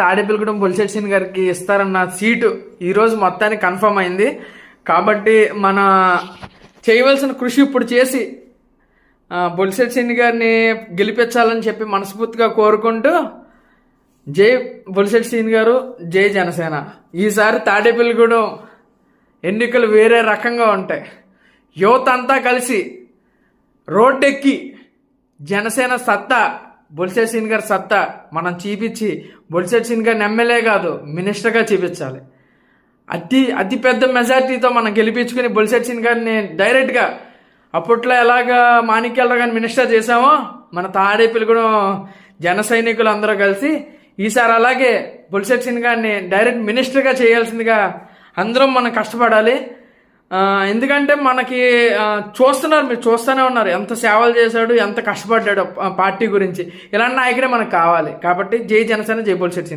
తాడేపల్లిగూడెం బొలిశెట్టి శ్రీను గారికి ఇస్తారన్న సీటు ఈరోజు మొత్తానికి కన్ఫర్మ్ అయింది. కాబట్టి మన చేయవలసిన కృషి ఇప్పుడు చేసి బొలిశెట్టి శ్రీను గారిని గెలిపించాలని చెప్పి మనస్ఫూర్తిగా కోరుకుంటూ, జై బొలిశెట్టి శ్రీను గారు, జై జనసేన. ఈసారి తాడేపల్లిగూడెం ఎన్నికలు వేరే రకంగా ఉంటాయి. యువత అంతా కలిసి రోడ్డెక్కి జనసేన సత్తా, బొలిశెట్టి శ్రీను గారి సత్తా మనం చూపించి బొలిశెట్టి శ్రీను గారిని ఎమ్మెల్యే కాదు మినిస్టర్గా చూపించాలి. అతి పెద్ద మెజార్టీతో మనం గెలిపించుకుని బొలిశెట్టి శ్రీను గారిని డైరెక్ట్గా అప్పట్లో ఎలాగా మాణిక్యాలరావు గారిని మినిస్టర్ చేశామో మన తాడేపల్లిగూడెం జన సైనికులు అందరూ కలిసి ఈసారి అలాగే బొలిశెట్టి శ్రీను గారిని డైరెక్ట్ మినిస్టర్గా చేయాల్సిందిగా అందరం మనం కష్టపడాలి. ఎందుకంటే మనకి చూస్తున్నారు, మీరు చూస్తూనే ఉన్నారు ఎంత సేవలు చేశాడు, ఎంత కష్టపడ్డాడు పార్టీ గురించి. ఇలాంటి నాయకుడే మనకు కావాలి. కాబట్టి జై జనసేన, జై బొలిశెట్టి శ్రీను.